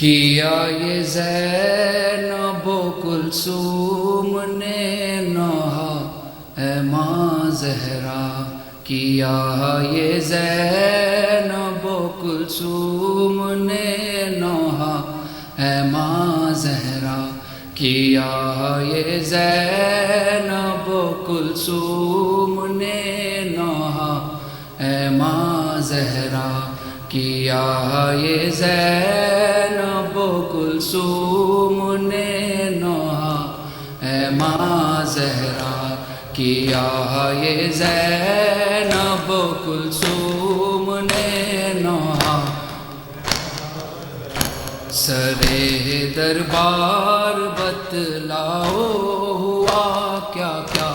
کیا یہ زینب و کلثوم نے نوحہ اے ماں زہرا، کیا یہ زینب و کلثوم نے نوحہ اے ماں زہرا، کیا یہ زینب و کلثوم نے نوحہ اے ماں زہرا، کیا یہ زینب و کلثوم نے نوحہ اے ماں زہرا، کیا یہ زینب و کلثوم نے نوحہ۔ سرے دربار بتلاؤ ہوا کیا کیا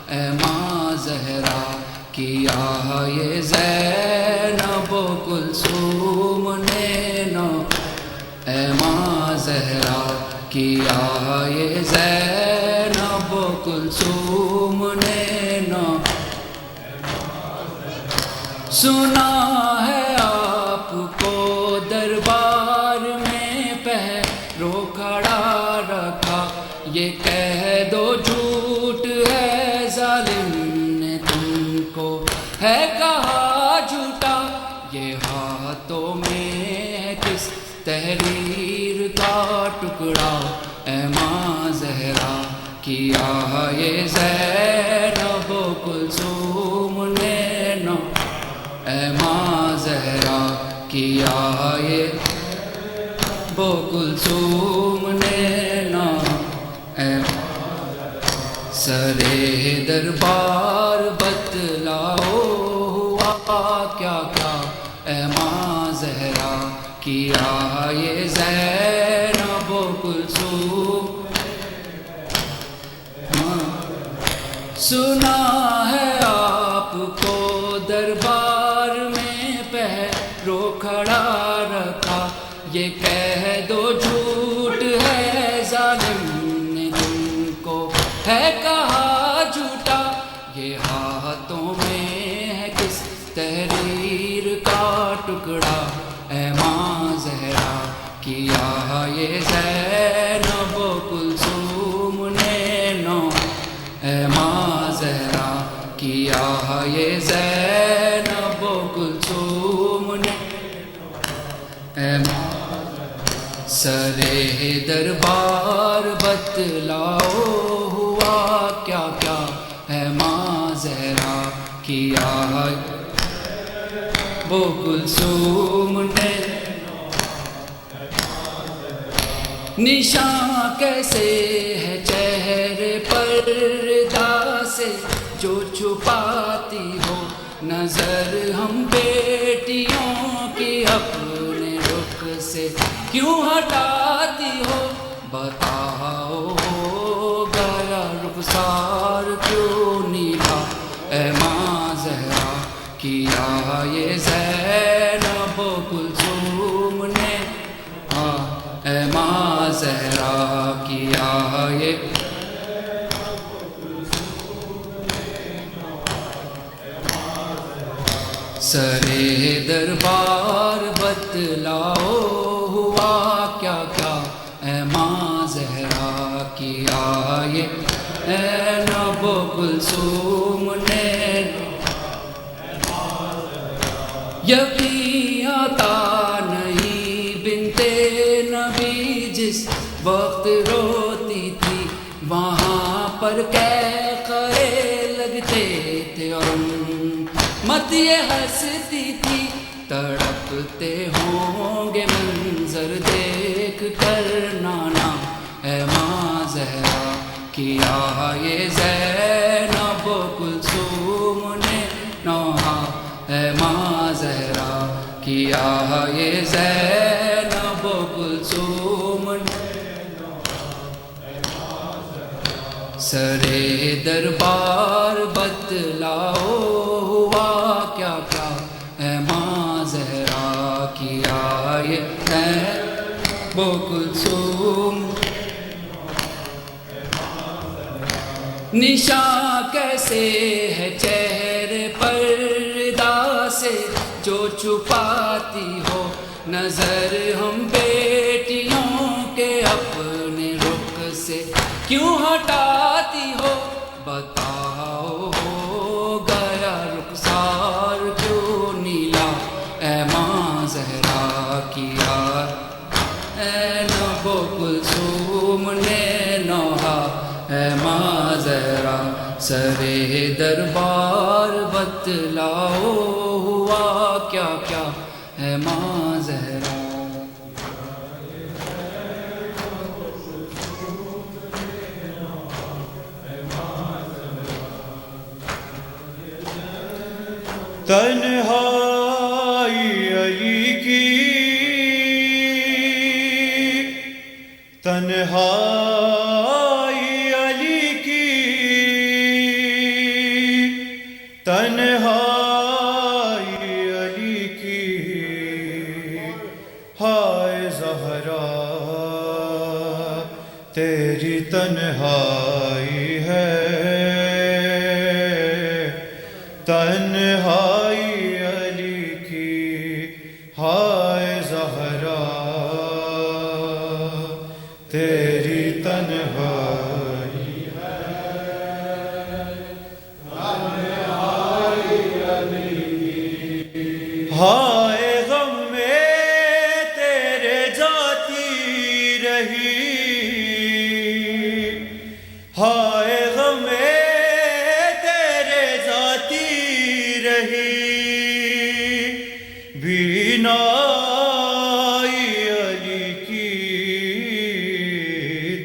اے ماں زہرا، کیا یہ زینب و کلثوم نے نوحہ اے ماں زہرا، کیا یہ زینب و کلثوم نے نوحہ۔ سنا ہے آپ کو دربار میں پہرو کھڑا رکھا، یہ کہہ دو جھوٹ ہے ظالم نے تم کو ہے کہا جھوٹا، یہ ہاتھوں میں ہے کس تحریر کا ٹکڑا اے ماں زہرا، کیا یہ زینب و کلثوم نے نوحہ اے ماں زہرا، کیا یہ زینب و کلثوم نے نوحہ اے سرے دربار بتلاؤ ہوا کیا کیا اے ماں زہرا، کیا یہ زینب و کلثوم۔ سنا ہے آپ کو دربار میں پہرو کھڑا رکھا، یہ کہہ دو جھوٹ ہے ظالم نے تم کو ہے کہا جھوٹا، یہ ہاتھوں میں ہے کس تحریر کا ٹکڑا اے ماں زہرا، کیا یہ زینب و کلثوم نے نوحہ اے ماں زہرا، کیا یہ زینب و کلثوم نے اے ماں۔ سرے دربار بتلاؤ ہوا کیا کیا اے ماں زہرا، کیا وہ کلثوم نے نشان کیسے ہے چہرے پر ردا سے جو چھپاتی ہو نظر ہم بیٹیوں کی اپنے رخ سے کیوں ہٹاتی ہو، بتاؤ گیا رخسار کیوں نیلا اے ماں زہرا، کیا یہ زینب و کلثوم نے اے ماں زہرا، کیا یہ سرے دربار بتلاؤ ہوا کیا کیا اے ماں زہرا، کیا یہ زینب و کلثوم نے یقین آتا نہیں بنتے نبی جس وقت روتی تھی وہاں پر قہقہے لگتے تھے اور مت یہ ہنستی تھی، تڑپتے ہوں گے منظر دیکھ کر نانا اے ماں زہرا، کیا یہ زینب و کلثوم نے نوحہ اے ماں زہرا، کیا یہ زینب و کلثوم نے سرے دربار بتلاؤ ہوا کیا کیا اے ماں زہرا، کیا یہ زینب و کلثوم نشان کیسے ہے چہرے پر ردا سے جو چھپاتی ہو نظر ہم بیٹی اپنے رخ سے کیوں ہٹاتی ہو؟ بتاؤ ہو گیا رخسار کیوں نیلا، اے ماں زہرا کی یار، اے نبو کلثوم نے نوحہ، اے ماں زہرا سرے دربار بتلاؤ ہوا کیا کیا، اے ماں زہرا۔ تنہائی علی کی، تنہائی علی کی، تنہائی علی کی، ہائے زہرا تیری تنہائی ہے، تنہائی علی کی، ہائے زہرا تیری تنہائی ہے، تنہائی علی کی، ہائے غم میں تیرے جاتی رہی، ہائے غم میں بینائی علی کی،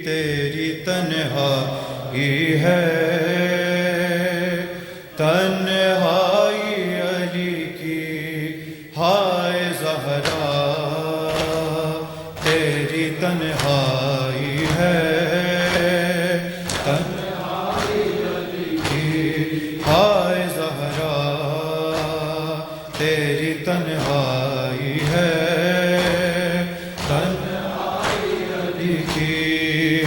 تیری تنہائی ہے، تنہائی علی کی، ہائے زہرا تیری تنہائی ہے، تنہائی علی کی، ہائے زہرا تیری تنہائی ہے، تنہائی علی کی،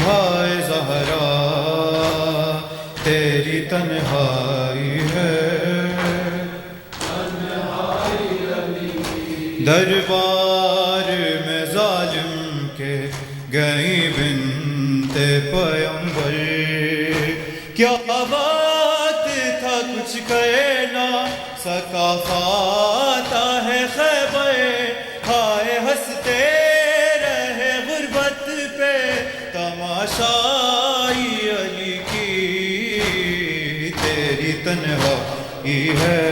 ہائے زہرا تیری تنہائی ہے، تنہائی علی کی، دربار میں ظالم کے گئی بنت پیغمبر، کیا بات تھا کچھ کہنا سکا فاتح ہے خیبر، ہائے ہنستے رہے غربت پہ تماشائی علی کی، تیری تنہائی ہے،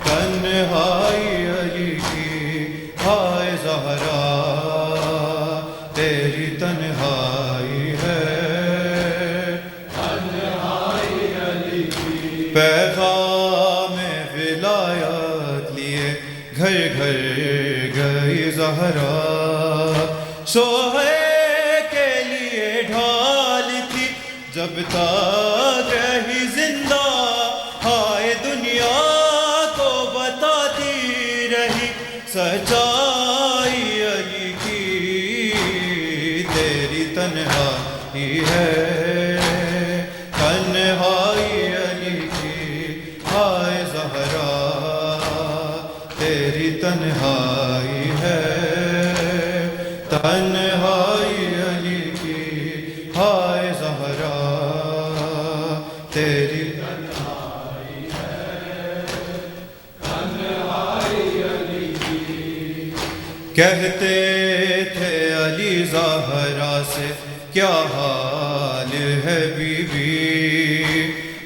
تنہائی علی کی، ہائے زہرا تیری تنہائی ہے، تنہائی علی کی، پیغام ولایت لیے گھر گھر گئی زہرا، شوہر کے لیے ڈھال تھی جب تک رہی زندہ، ہائے دنیا کو بتاتی رہی سچائی علی کی، تیری تنہائی ہے، تنہائی علی کی، ہائے زہرا تیری تنہائی ہے، تنہائی علی کی، ہائے زہرا تیری تنہائی ہے، تنہائی علی کی، کہتے تھے علی زہرا سے کیا حال ہے بی بی،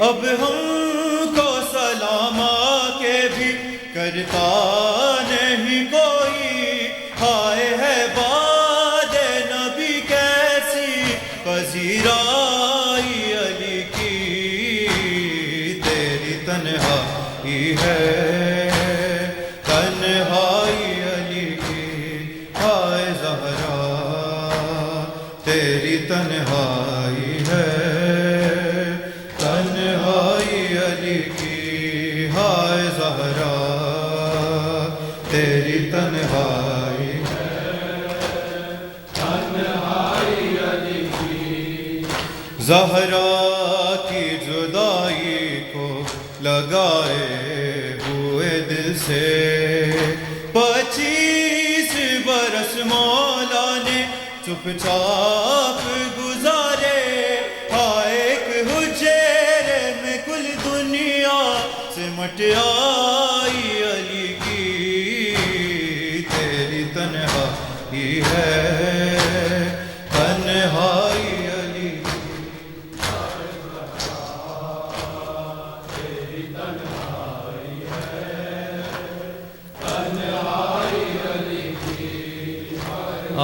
اب ہم کو سلام کے بھی کرتا نہیں کوئی، ہائے ہے باد نبی کیسی پذیرائی علی کی، تیری تنہائی ہے، تنہائی علی کی، ہائے زہرا تیری تنہائی ہے، تنہائی علی کی، ہائے زہرا تیری تنہائی ہے، تنہائی علی کی، زہرا کی جدائی کو لگائے ہوئے دل سے 25 برس مولا نے چپ چاپ گزارے، ہائے ایک حجرے میں کل دنیا سمٹ آئی علی کی، تیری تنہائی ہے تنہائی علی کی۔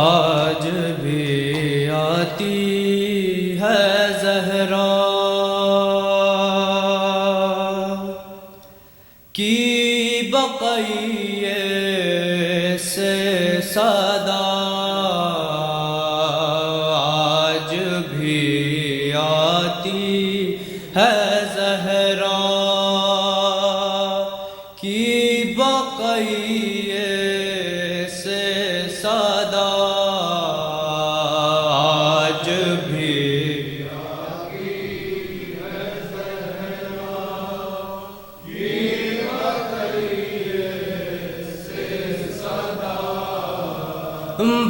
آج بھی آتی ہے زہرا کی بقیے سے صدا، آج بھی آتی ہے زہرا کی بقیے سے صدا، آج بھی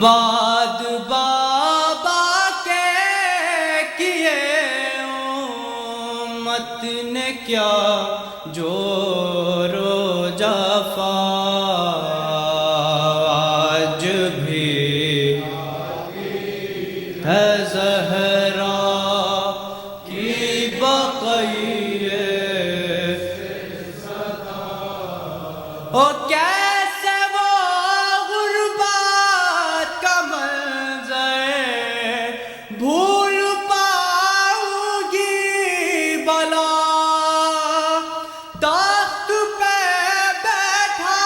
بعد بابا کے کیے امت نے کیا جور و جفا، آج بھی ہے زہرا کی بقیے او کیسے وہ غربت کا منظر بھول پاؤں گی بلا، تخت پہ بیٹھا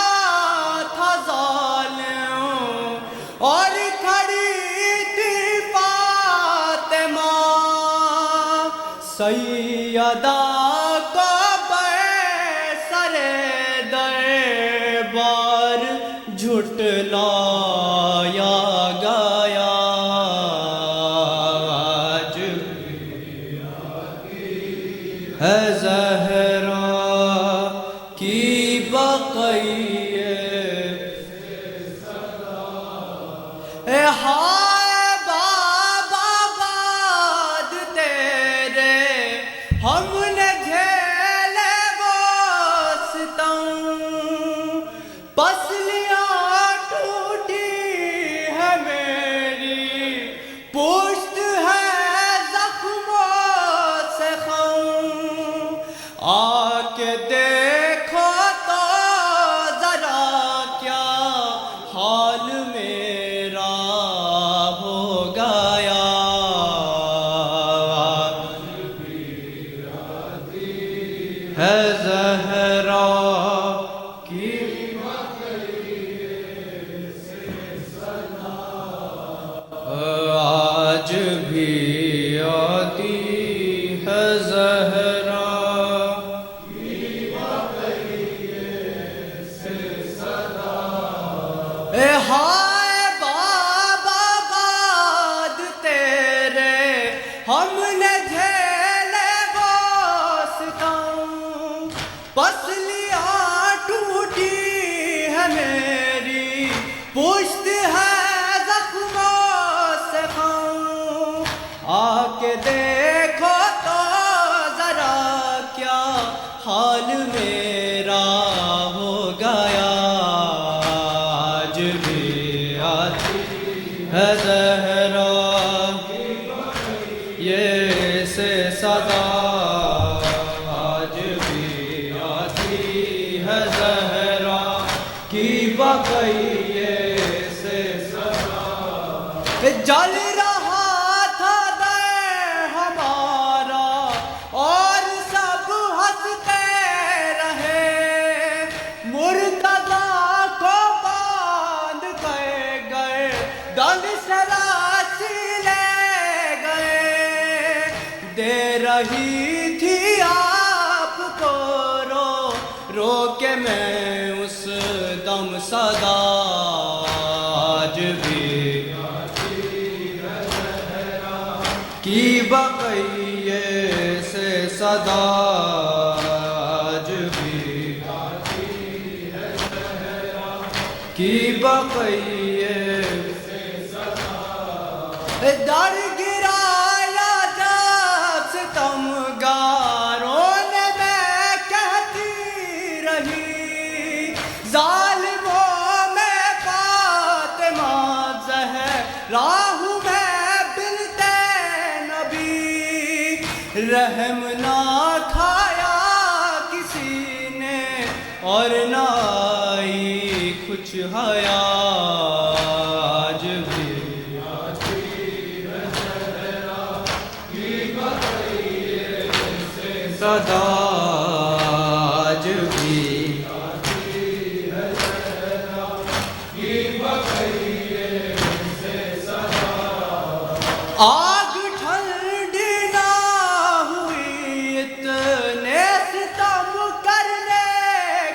تھا ظالم اور کھڑی تھی فاطمہ، سیدہ کو سرے دربار جھٹلایا گیا، آج ہے زہرا کی بقیے ہائے بابا باد تیرے ہم نے جھیلے وہ ستم، پسلیاں ٹوٹی ہے میری، پشت ہے زخموں سے خم، آ کے دیکھو تو ذرا کیا حال میرا ہو گیا، ہے زہرا کی آج بھی آتی ہے زہرا ہائے بابا باد تیرے ہم نے جھیلے وہ ستم، پسلیاں ٹوٹی ہے میری، پشت ہے زخموں سے خم، آ کے دیکھو تو ذرا کیا حال میرا ہو گیا، آج بھی آتی ہے زہرا یہ سے صدا، آج بھی آتی ہے زہرا کی بقیے سے صدا، جل رہا تھا در ہمارا اور سب ہنستے رہے، مرتضیٰ کو باندھ گئے دند سے راسی لے گئے، دے رہی تھی آپ کو رو رو کے میں اس دم صدا، آج بھی کی بقیے سے صدا، آج بھی کی بقیے در گرایا جب ستمگاروں نے میں کہتی رہی ظالموں میں فاطمہ زہرا ہوں میں بنت نبی رحم نہ کھایا کسی نے اور نہ آئی کچھ حیا آج بھی صدا آج بھی آگ ٹھنڈی نہ ہوئی اتنے ستم کرنے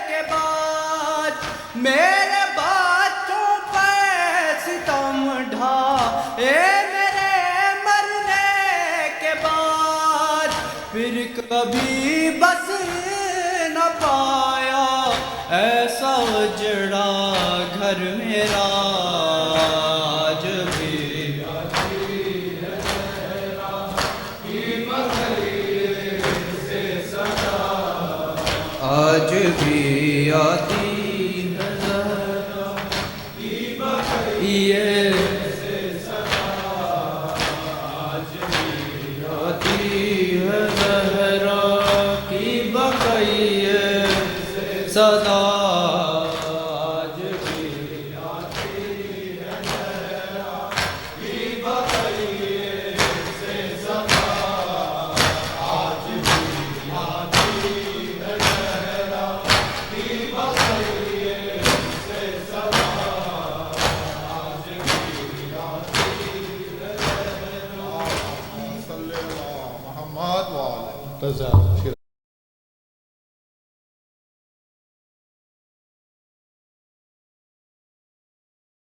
کے بعد میرے بچوں پہ ستم ڈھائے میرے مرنے کے بعد پھر کبھی بس نہ پایا ایسا اجڑا گھر میرا آج بھی آج بھی آتی ہے زہرا یہ آتی ہے زہرا کی بقیہ صدا آج بھی آتی ہے زہرا کی بقیہ صدا آج بھی آتی ہے زہرا کی بقیہ صدا آج بھی آتی ہے زہرا صلی اللہ محمد وعلى